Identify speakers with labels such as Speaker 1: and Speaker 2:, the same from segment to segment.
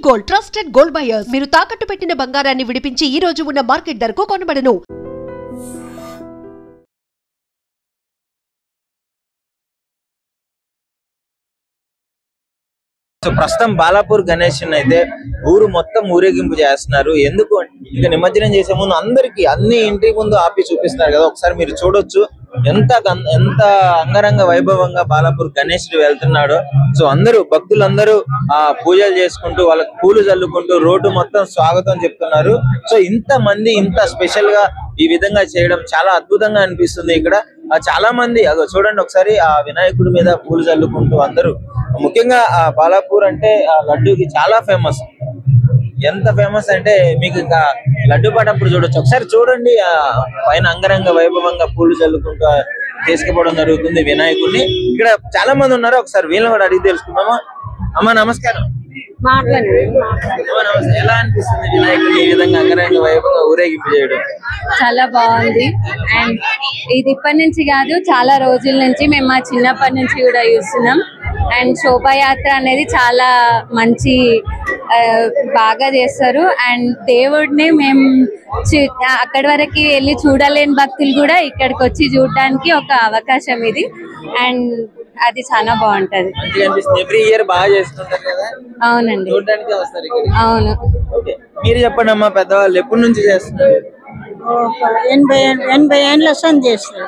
Speaker 1: Gold trusted gold buyers మీరు తాకట్టు పెట్టిన బంగారాన్ని విడిపించి ఈ రోజు ఉన్న మార్కెట్ ధరకు కొనబడను.
Speaker 2: సో ప్రస్తుతం బాలాపూర్ గణేష్ అయితే ఊరు మొత్తం ఊరేగింపు చేస్తున్నారు. ఎందుకు ఇక నిమజ్జనం చేసే ముందు అందరికి అన్ని ఇంటి ముందు ఆపి చూపిస్తున్నారు కదా, ఒకసారి మీరు చూడొచ్చు ఎంత అంగరంగ వైభవంగా బాలాపూర్ గణేశుడు వెళ్తున్నాడో. సో అందరూ భక్తులందరూ పూజలు చేసుకుంటూ వాళ్ళకి పూలు చల్లుకుంటూ రోడ్డు మొత్తం స్వాగతం చెప్తున్నారు. సో ఇంత మంది ఇంత స్పెషల్ గా ఈ విధంగా చేయడం చాలా అద్భుతంగా అనిపిస్తుంది. ఇక్కడ చాలా మంది చూడండి ఒకసారి ఆ వినాయకుడి మీద పూలు చల్లుకుంటూ అందరూ, ముఖ్యంగా బాలాపూర్ అంటే లడ్డూకి చాలా ఫేమస్. ఎంత ఫేమస్ అంటే మీకు ఇంకా లడ్డు పాటప్పుడు చూడొచ్చు. ఒకసారి చూడండి పైన అంగరంగ వైభవంగా పూలు చల్లుకుంటూ తీసుకుపోవడం జరుగుతుంది వినాయకుడిని. ఇక్కడ చాలా మంది ఉన్నారు, ఒకసారి వీళ్ళని కూడా అడిగి తెలుసుకుందామా. అమ్మా నమస్కారం. ఎలా అనిపిస్తుంది వినాయకుడిని ఈ విధంగా అంగరంగ వైభవంగా ఊరేగింపు చేయడం?
Speaker 3: చాలా బాగుంది. అండ్ ఇది ఇప్పటి నుంచి కాదు, చాలా రోజుల నుంచి మేము మా చిన్నప్పటి నుంచి కూడా చూస్తున్నాం. అండ్ శోభాయాత్ర అనేది చాలా మంచి బాగా చేస్తారు. అండ్ దేవుడిని మేము అక్కడి వరకు వెళ్ళి చూడలేని భక్తులు కూడా ఇక్కడికి వచ్చి చూడడానికి ఒక అవకాశం ఇది. అండ్ అది చాలా బాగుంటది. అవునండి, అవును.
Speaker 2: మీరు చెప్పండి అమ్మా, పెద్దవాళ్ళు ఎప్పటి నుంచి చేస్తున్నారు?
Speaker 4: 80 ఏళ్ళ చేస్తారు.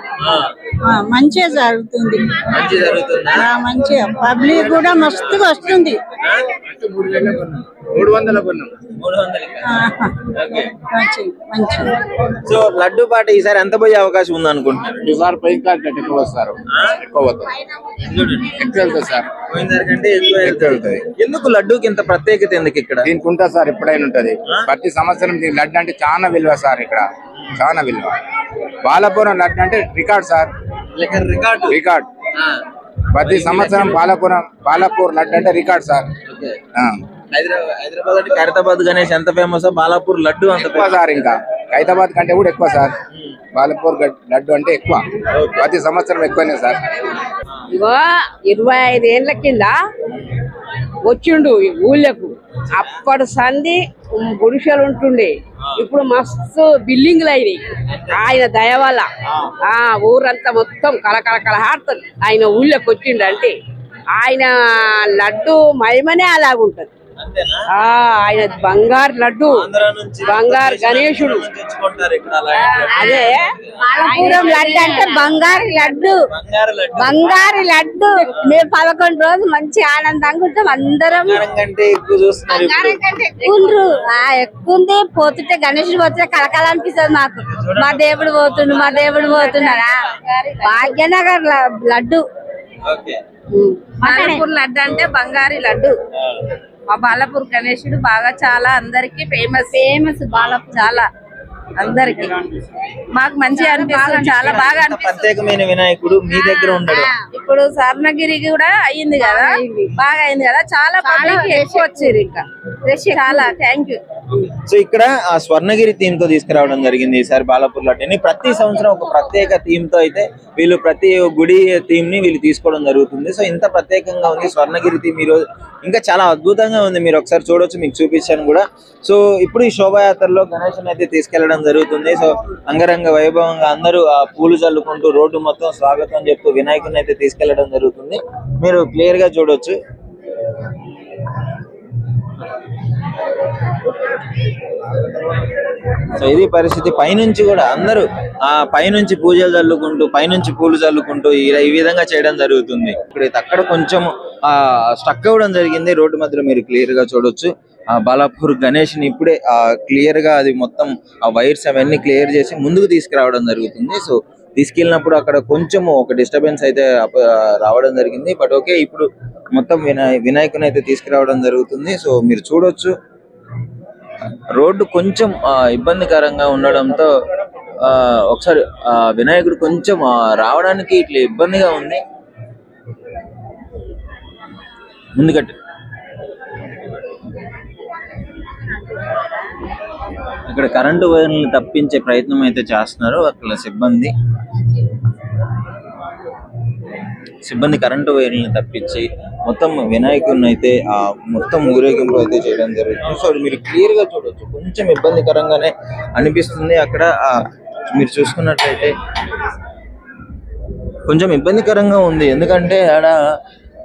Speaker 4: మంచిగా జరుగుతుంది, మంచిగా పబ్లిక్ కూడా మస్తుగా వస్తుంది.
Speaker 2: 300 సో లడ్డు పాట ఈసారి ఎంత పోయే అవకాశం ఉంది అనుకుంటున్నారు?
Speaker 5: ఈసారి పైకి ఎక్కువ వస్తారు, ఎక్కువ సార్.
Speaker 2: పోయినకంటే ఎక్కువ వెళ్తాయి. ఎందుకు లడ్డూకి ఇంత ప్రత్యేకత ఎందుకు ఇక్కడ?
Speaker 5: దీనికి ఉంటుంది సార్, ఎప్పుడైనా ఉంటది. ప్రతి సంవత్సరం దీనికి లడ్డు అంటే చాలా విలువ సార్, ఇక్కడ చాలా విలువ. బాలాపురం లడ్డు అంటే రికార్డ్ సార్, రికార్డ్. ప్రతి సంవత్సరం బాలాపూర్ లడ్డు అంటే రికార్డ్ సార్.
Speaker 2: హైదరాబాద్ ఖైరతాబాద్ గణేష్ ఎంత ఫేమస్, బాలాపూర్ లడ్డు అంత
Speaker 5: ఎక్కువ సార్. ఇంకా ఖైరతాబాద్ కంటే కూడా ఎక్కువ సార్. బాలాపూర్ లడ్డు అంటే ఎక్కువ, ప్రతి సంవత్సరం ఎక్కువనే సార్.
Speaker 6: 25 ఏళ్ల కింద వచ్చిండు ఈ ఊళ్ళకు. అప్పటి సంధి గుడిసెలు ఉంటుండే, ఇప్పుడు మస్తు బిల్డింగ్లు అయినాయి ఆయన దయ వల్ల. ఊరంతా మొత్తం కలహాడుతుంది. ఆయన ఊళ్ళకి వచ్చిండు అంటే ఆయన లడ్డు మహిమనే అలాగుంటది. ఆయన బంగారు లడ్డు, బంగారు గణేశుడు. అదే
Speaker 3: బాలాపురం లడ్డు అంటే బంగారు లడ్డు, బంగారు లడ్డు. మేము 11 రోజులు మంచి ఆనందంగా ఉంటాం అందరం. ఎక్కువ పోతుంటే గణేశుడు పోతుంటే కలకల అనిపిస్తుంది మాకు. మా దేవుడు పోతున్నాడా. భాగ్యనగర్ లడ్డు,
Speaker 6: బాలాపూర్ లడ్డు అంటే బంగారు లడ్డు. మా బాలాపూర్ గణేశుడు బాగా చాలా అందరికి ఫేమస్ బాలాపూర్ చాలా అందరికి. మాకు మంచిగా అనిపిస్తుంది, చాలా బాగా
Speaker 2: ప్రత్యేకమైన వినాయకుడు మీ దగ్గర ఉండడు.
Speaker 6: ఇప్పుడు స్వర్ణగిరి కూడా అయ్యింది కదా, బాగా అయింది కదా, చాలా పబ్లిక్ ఎక్కువ వచ్చారు. ఇంకా చాలా థ్యాంక్ యూ.
Speaker 2: సో ఇక్కడ ఆ స్వర్ణగిరి థీమ్ తో తీసుకురావడం జరిగింది ఈసారి బాలాపూర్ లడ్డుని. ప్రతి సంవత్సరం ఒక ప్రత్యేక థీమ్ తో అయితే వీళ్ళు ప్రతి గుడి థీమ్ ని వీళ్ళు తీసుకోవడం జరుగుతుంది. సో ఇంత ప్రత్యేకంగా ఉంది స్వర్ణగిరి థీమ్ ఈరోజు, ఇంకా చాలా అద్భుతంగా ఉంది. మీరు ఒకసారి చూడొచ్చు, మీకు చూపించాను కూడా. సో ఇప్పుడు ఈ శోభాయాత్రలో గణేశుని అయితే తీసుకెళ్లడం జరుగుతుంది. సో అంగరంగ వైభవంగా అందరూ ఆ పూలు చల్లుకుంటూ రోడ్డు మొత్తం స్వాగతం చెప్తూ వినాయకుని అయితే తీసుకెళ్లడం జరుగుతుంది. మీరు క్లియర్ గా చూడొచ్చు. సో ఇది పరిస్థితి. పైనుంచి కూడా అందరూ పైనుంచి పూజలు చల్లుకుంటూ పైనుంచి పూలు చల్లుకుంటూ ఈ విధంగా చేయడం జరుగుతుంది. ఇప్పుడైతే అక్కడ కొంచెం స్టక్ అవ్వడం జరిగింది రోడ్డు మధ్యలో, మీరు క్లియర్ గా చూడొచ్చు. బాలాపూర్ గణేష్ ని ఇప్పుడే క్లియర్ గా అది మొత్తం ఆ వైర్స్ అవన్నీ క్లియర్ చేసి ముందుకు తీసుకురావడం జరుగుతుంది. సో తీసుకెళ్ళినప్పుడు అక్కడ కొంచెం ఒక డిస్టర్బెన్స్ అయితే రావడం జరిగింది. బట్ ఓకే, ఇప్పుడు మొత్తం వినాయకుని అయితే తీసుకురావడం జరుగుతుంది. సో మీరు చూడొచ్చు రోడ్డు కొంచెం ఇబ్బందికరంగా ఉండడంతో ఒకసారి వినాయకుడు కొంచెం రావడానికి ఇట్లా ఇబ్బందిగా ఉంది. ముందుకట్టు ఇక్కడ కరెంటు వైర్లను తప్పించే ప్రయత్నం అయితే చేస్తున్నారు అక్కడ సిబ్బంది కరెంటు వైర్లను తప్పించి మొత్తం వినాయకుడిని అయితే మొత్తం ఊరేగింపు అయితే చేయడం జరుగుతుంది. సో మీరు క్లియర్ గా చూడొచ్చు, కొంచెం ఇబ్బందికరంగానే అనిపిస్తుంది. అక్కడ మీరు చూసుకున్నట్లయితే కొంచెం ఇబ్బందికరంగా ఉంది, ఎందుకంటే ఆడ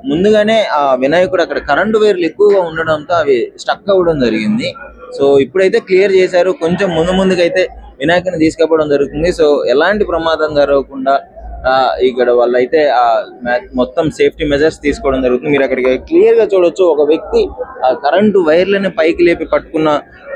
Speaker 2: ముందుగానే ఆ వినాయకుడు అక్కడ కరెంటు వైర్లు ఎక్కువగా ఉండడంతో అవి స్టక్ అవ్వడం జరిగింది. సో ఇప్పుడైతే క్లియర్ చేశారు. కొంచెం ముందుకైతే వినాయకుని తీసుకుపోవడం జరుగుతుంది. సో ఎలాంటి ప్రమాదం జరగకుండా ఇక్కడ వాళ్ళైతే మొత్తం సేఫ్టీ మెజర్స్ తీసుకోవడం జరుగుతుంది. మీరు అక్కడికి క్లియర్ గా చూడొచ్చు, ఒక వ్యక్తి ఆ కరెంటు వైర్లని పైకి లేపి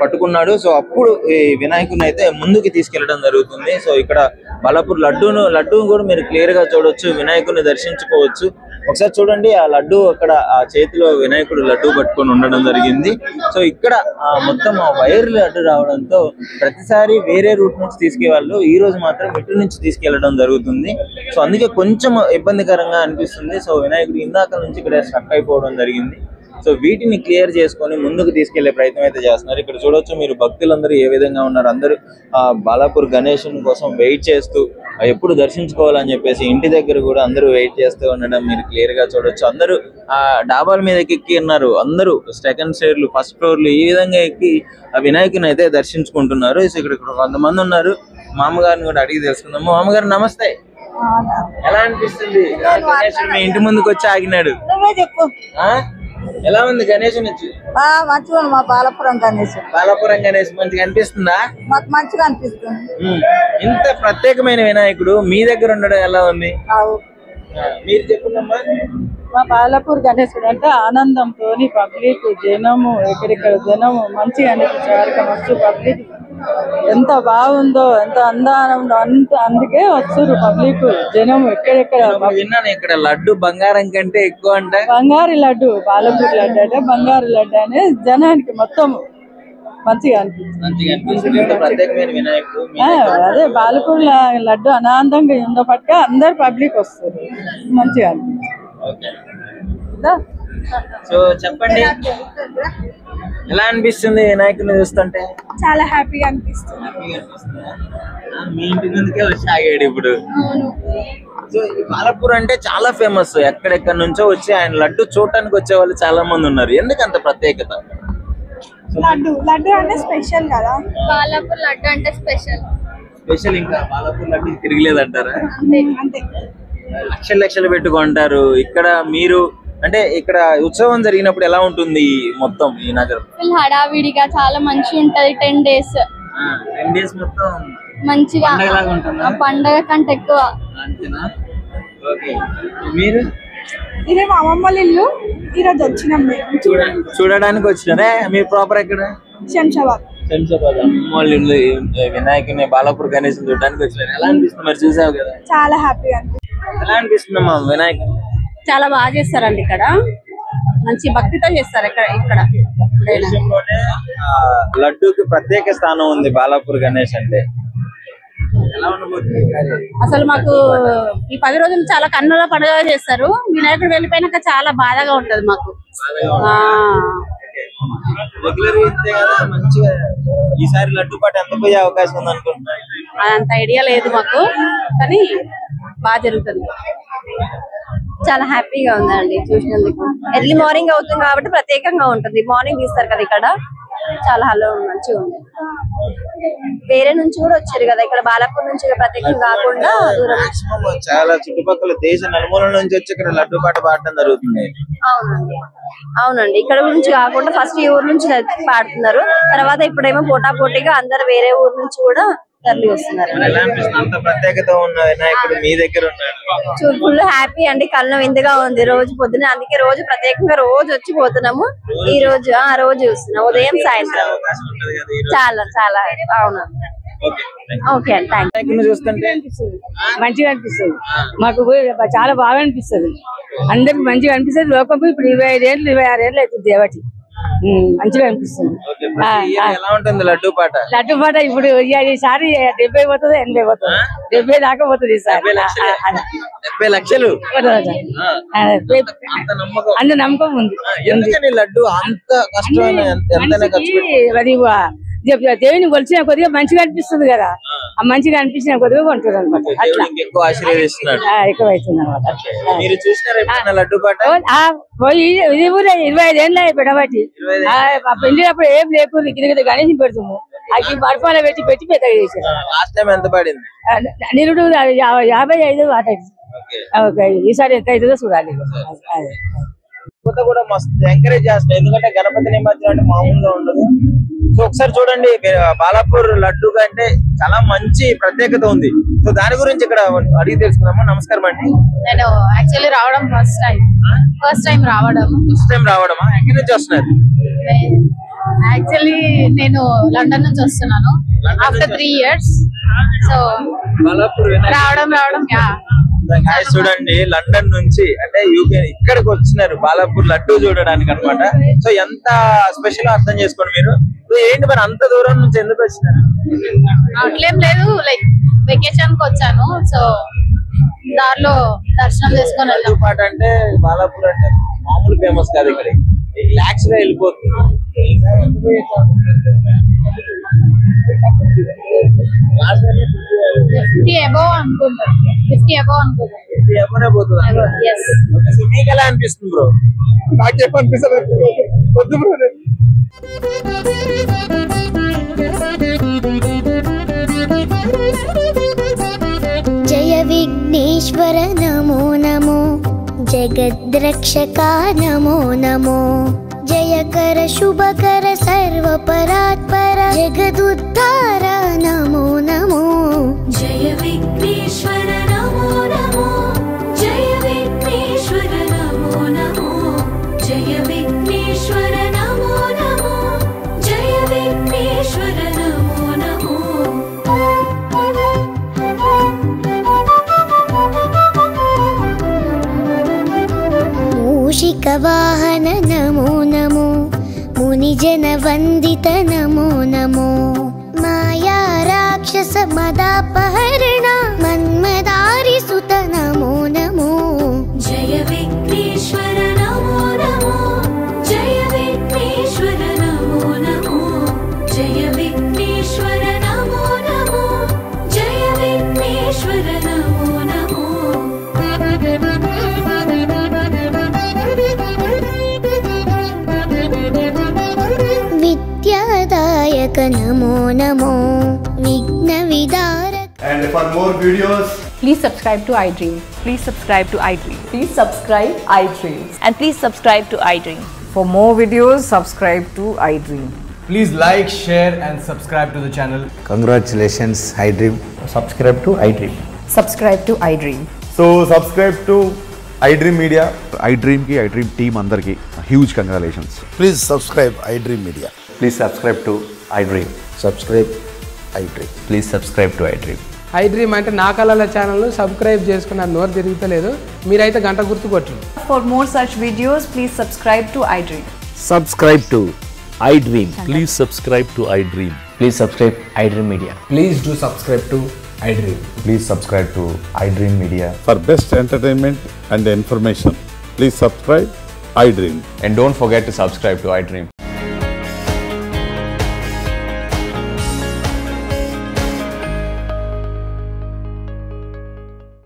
Speaker 2: పట్టుకున్నాడు. సో అప్పుడు ఈ వినాయకుని అయితే ముందుకి తీసుకెళ్లడం జరుగుతుంది. సో ఇక్కడ బాలాపూర్ లడ్డూను కూడా మీరు క్లియర్ గా చూడొచ్చు, వినాయకుని దర్శించుకోవచ్చు. ఒకసారి చూడండి, ఆ లడ్డు అక్కడ ఆ చేతిలో వినాయకుడు లడ్డు పట్టుకొని ఉండడం జరిగింది. సో ఇక్కడ మొత్తం ఆ వైర్లు అడ్డు రావడంతో ప్రతిసారి వేరే రూట్ నుంచి తీసుకెళ్లారు, ఈ రోజు మాత్రం ఇటు నుంచి తీసుకెళ్లడం జరుగుతుంది. సో అందుకే కొంచెం ఇబ్బందికరంగా అనిపిస్తుంది. సో వినాయకుడు ఇందాక నుంచి ఇక్కడ స్టక్ అయిపోవడం జరిగింది. సో వీటిని క్లియర్ చేసుకొని ముందుకు తీసుకెళ్లే ప్రయత్నం అయితే చేస్తున్నారు. ఇక్కడ చూడొచ్చు మీరు భక్తులందరూ ఏ విధంగా ఉన్నారు. అందరూ బాలాపూర్ గణేశుని కోసం వెయిట్ చేస్తూ ఎప్పుడు దర్శించుకోవాలని చెప్పేసి ఇంటి దగ్గర కూడా అందరూ వెయిట్ చేస్తూ ఉండడం మీరు క్లియర్ గా చూడొచ్చు. అందరూ ఆ డాబాల మీదకి ఎక్కి ఉన్నారు, అందరూ సెకండ్ ఫ్లోర్లు ఫస్ట్ ఫ్లోర్లు ఈ విధంగా ఎక్కి ఆ వినాయకుని అయితే దర్శించుకుంటున్నారు. సో ఇక్కడ కొంతమంది ఉన్నారు, మామగారిని కూడా అడిగి తెలుసుకుందాము. మామగారు నమస్తే, ఎలా అనిపిస్తుంది గణేశుడు మీ ఇంటి ముందుకు వచ్చి ఆగినాడు? ఎలా ఉంది గణేశుని వచ్చి?
Speaker 4: మంచిగా మా బాలపురం గణేశ్.
Speaker 2: బాలాపురం గణేష్ మంచిగా అనిపిస్తుందా?
Speaker 4: మాకు మంచిగా అనిపిస్తుంది.
Speaker 2: ఇంత ప్రత్యేకమైన వినాయకుడు మీ దగ్గర ఉండడం ఎలా ఉంది? మీరు చెప్పండమ్మా.
Speaker 7: మా బాలాపూర్ గణేశుడు అంటే ఆనందంతో పబ్లిక్ జనము ఎక్కడెక్కడ జనము మంచిగా అనిపించే మస్తు పబ్లిక్ ఎంత బాగుందో, ఎంత అందానందో, అందుకే వస్తారు పబ్లిక్ జనం ఎక్కడెక్కడ.
Speaker 2: విన్నాను ఇక్కడ లడ్డు బంగారం కంటే ఎక్కువ అంటే
Speaker 7: బంగారు లడ్డు, బాలాపూర్ లడ్డు అంటే బంగారు లడ్డు అనే జనానికి మొత్తం మంచిగా అనిపిస్తుంది. అదే బాలాపూర్ లడ్డు అనాందంగా ఉండబట్టే అందరు పబ్లిక్ వస్తారు, మంచిగా అనిపిస్తుంది.
Speaker 2: సో చెప్పండి, ఎలా అనిపిస్తుంది వినాయకుని చూస్తుంటే?
Speaker 8: చాలా హ్యాపీగా అనిపిస్తుంది.
Speaker 2: మీ ఇంటి ముందుకే వచ్చి ఆగాడు ఇప్పుడు. సో ఈ బాలాపూర్ అంటే చాలా ఫేమస్, ఎక్కడెక్కడ నుంచో వచ్చి ఆయన లడ్డు చూడటానికి వచ్చే వాళ్ళు చాలా మంది ఉన్నారు. ఎందుకంత ప్రత్యేకత?
Speaker 8: లడ్డు అంటే స్పెషల్ కదా,
Speaker 3: బాలాపూర్ లడ్డు అంటే స్పెషల్.
Speaker 2: ఇంకా బాలాపూర్ లడ్డు తిరగలేదంటారా?
Speaker 8: అంతే.
Speaker 2: లక్షలు పెట్టుకుంటారు ఇక్కడ. మీరు అంటే ఇక్కడ ఉత్సవం జరిగినప్పుడు ఎలా ఉంటుంది మొత్తం ఈ నగరం?
Speaker 3: ఫుల్ హడావిడిగా చాలా మంచిగా ఉంటది. 10 days
Speaker 2: 10 days మొత్తం
Speaker 3: మంచిగా పండగ కంటే ఎక్కువ.
Speaker 2: అంతేనా? ఓకే. మీరు
Speaker 8: ఇదే మా అమ్మమ్మ వాళ్ళ ఇల్లు, ఈరోజు వచ్చినాం మేము
Speaker 2: చూడడానికి వచ్చినారే. మీరు ప్రాపర్ ఎక్కడ?
Speaker 8: శంషాబాద్.
Speaker 2: అమ్మమ్మ వాళ్ళ ఇల్లు వినాయకుని బాలాపూర్ గణేశ్ చూడడానికి వచ్చినారు. ఎలా అనిపిస్తుంది? మరి చూసావు కదా,
Speaker 8: చాలా హ్యాపీగా అనిపిస్తుంది.
Speaker 2: ఎలా అనిపిస్తుందమ్మా వినాయకుని?
Speaker 6: చాలా బాగా చేస్తారండి ఇక్కడ, మంచి భక్తితో చేస్తారు ఇక్కడ.
Speaker 2: లడ్డూకి ప్రత్యేక స్థానం ఉంది బాలాపూర్ గణేష్ అంటే. ఎలా ఉండబోతుంది?
Speaker 6: అసలు మాకు ఈ 10 రోజులు చాలా కన్నుల పండుగ చేస్తారు. వినాయకుడు వెళ్ళిపోయినాక చాలా బాధగా ఉంటది మాకు.
Speaker 2: రెగ్యులర్ ఇంతే కదా, మంచిగా. ఈసారి లడ్డు పాట ఎంత పోయే అవకాశం ఉంది అనుకుంటున్నాను?
Speaker 6: అంత ఐడియా లేదు మాకు, కానీ బాగా జరుగుతుంది. చాలా హ్యాపీగా ఉందండి చూసినందుకు. ఎర్లీ మార్నింగ్ అవుతుంది కాబట్టి ప్రత్యేకంగా ఉంటుంది. మార్నింగ్ తీస్తారు కదా ఇక్కడ, చాలా హలో మంచిగా ఉంది. వేరే నుంచి కూడా వచ్చారు కదా ఇక్కడ, బాలాపూర్ నుంచి ప్రత్యేకంగా కాకుండా
Speaker 2: చాలా చుట్టుపక్కల దేశ నలుమూల నుంచి వచ్చి ఇక్కడ లడ్డు పాట పాడటం జరుగుతుంది.
Speaker 6: అవునండి, ఇక్కడ నుంచి కాకుండా ఫస్ట్ ఈ ఊరు నుంచి పాడుతున్నారు, తర్వాత ఇప్పుడేమో పోటాపోటీగా అందరు వేరే ఊరు నుంచి కూడా తరలి వస్తున్నారు.
Speaker 2: అంత ప్రత్యేకత ఉన్న వినాయకుడు మీ దగ్గర ఉన్నాడు.
Speaker 6: ఫుల్ హ్యాపీ అండి, కళ్ళ విందుగా ఉంది రోజు పొద్దున. అందుకే రోజు ప్రత్యేకంగా రోజు వచ్చి పోతున్నాము. ఈ రోజు రోజు చూస్తున్నాం, ఉదయం సాయంత్రం. చాలా చాలా అవును. ఓకే అండి, థ్యాంక్ యూ.
Speaker 2: చూస్తుంటే
Speaker 7: మంచిగా అనిపిస్తుంది మాకు, చాలా బాగా అనిపిస్తుంది. అందరికి మంచిగా అనిపిస్తుంది. లోకం ఇప్పుడు 25 ఏళ్ళు 26 ఏళ్ళు అవుతుంది దేవటి. మంచిగా అనిపిస్తుంది.
Speaker 2: ఎలా ఉంటుంది లడ్డు పాట?
Speaker 7: లడ్డు పాట ఇప్పుడు ఈసారి 70 పోతుంది, 80 పోతుంది, 70 దాకా పోతుంది ఈసారి.
Speaker 2: 70 లక్షలు
Speaker 7: అంత నమ్మకం ఉంది.
Speaker 2: ఎందుకని లడ్డు అంత కష్టమైన ఎంతైనా ఖర్చు
Speaker 7: అది దేవుని కొలిచిన కొద్దిగా మంచిగా అనిపిస్తుంది కదా, మంచిగా అనిపించిన కొద్దిగా కొంటారు అనమాట.
Speaker 2: దేవుడు ఇంకెక్కువ ఆశీర్వదిస్తున్నాడు.
Speaker 7: ఎక్కువ అవుతుంది అనమాట.
Speaker 2: మీరు చూసినారా ఎప్పుడైనా లడ్డు పాట?
Speaker 7: ఇది కూడా 25 ఏళ్ళు పెడబట్టి పెళ్ళినప్పుడు ఏం లేకుండా కింద గణేష్ పెడుతున్నాము. అది బడపాల పెట్టి పెద్దగా చేసారు.
Speaker 2: లాస్ట్ టైం ఎంత పడింది?
Speaker 7: నిరుడు 55 ఆట. ఈసారి ఎంత అవుతుందో చూడాలి.
Speaker 2: యువత కూడా మస్తు ఎంకరేజ్ చేస్తారు, ఎందుకంటే గణపతి నిమజ్జనం అంటే మామూలుగా ఉండదు. సో ఒకసారి చూడండి, బాలాపూర్ లడ్డు కంటే చాలా మంచి ప్రత్యేకత ఉంది. సో దాని గురించి ఇక్కడ అడిగి తెలుసుకుందాము. నమస్కారం అండి.
Speaker 9: నేను యాక్చువల్లీ రావడం ఫస్ట్ టైం రావడమా? ఎక్కడి నుంచి వస్తున్నారు? యాక్చువల్లీ నేను లండన్ నుంచి వస్తున్నాను ఆఫ్టర్ 3 years. సో రావడం
Speaker 2: చూడండి, లండన్ నుంచి అంటే యూకే ఇక్కడికి వచ్చినారు బాలాపూర్ లడ్డు చూడడానికి అనమాట. సో ఎంత స్పెషల్ అర్థం చేసుకోండి మీరు. ఏంటి మరి అంత దూరం నుంచి ఎందుకు వచ్చినారు?
Speaker 9: అట్లేం లేదు, లైక్ వెకేషన్ కి వచ్చాను. సో దారిలో దర్శనం చేసుకొని వెళ్ళాం.
Speaker 2: పాట అంటే బాలాపూర్ అంటే మామూలు ఫేమస్ కాదు, ఇక్కడ లాక్స్ గా వెళ్ళిపోతుంది.
Speaker 9: 50 above అనుకుంటాను.
Speaker 2: మీకు ఎలా అనిపిస్తుంది బ్రో? నాకేమనిపిస్తుంది
Speaker 10: జయ విఘ్నేశ్వర నమో నమో, జగద్రక్షక నమో నమో, జయకర శుభకర సర్వపరాత్పర జగదుద్ధార నమో నమో. జయ విఘ్నేశ్వర నమో నమో, జయ విఘ్నేశ్వర నమో నమో, జయ విఘ్నేశ్వర నమో నమో, జయ విఘ్నేశ్వర నమో నమో. మూషిక వాహన నమో నమో, మునిజన వందిత నమో నమో, మాయా రాక్షస మదాపహరణ మన్మదారి సుత నమో నమో. జయ విఘ్నేశ్వర నమో నమో, జయ విఘ్నేశ్వర నమో నమో, జయ విఘ్నేశ్వర నమో నమో, జయ విఘ్నేశ్వర నమో నమో. విద్యాదాయక నమో నమో, విఘ్న విదారక.
Speaker 11: And for more videos,
Speaker 12: please subscribe to iDream.
Speaker 13: Please subscribe to iDream.
Speaker 12: Please subscribe iDream.
Speaker 13: And please subscribe to iDream.
Speaker 12: For more videos, subscribe to iDream.
Speaker 11: please like, share and subscribe to the channel.
Speaker 14: Congratulations iDream.
Speaker 11: Subscribe to iDream.
Speaker 12: Subscribe to iDream.
Speaker 11: So subscribe to iDream Media.
Speaker 15: iDream ki iDream team andarki huge congratulations.
Speaker 14: Please subscribe iDream Media.
Speaker 15: Please subscribe to iDream.
Speaker 14: Subscribe iDream.
Speaker 15: Please subscribe to iDream.
Speaker 16: iDream అంటే నా కళల channel subscribe చేసుకున్నారు, నోరు తిరుగుతలేదు, మీరైతే గంట గుర్తు కొట్టండి.
Speaker 12: For more such videos, please subscribe to iDream.
Speaker 17: Subscribe to iDream. Please subscribe to iDream.
Speaker 15: Please subscribe iDream Media.
Speaker 11: Please do subscribe to iDream.
Speaker 15: Please subscribe to iDream Media.
Speaker 18: For best entertainment and information, please subscribe iDream.
Speaker 15: And don't forget to subscribe to iDream.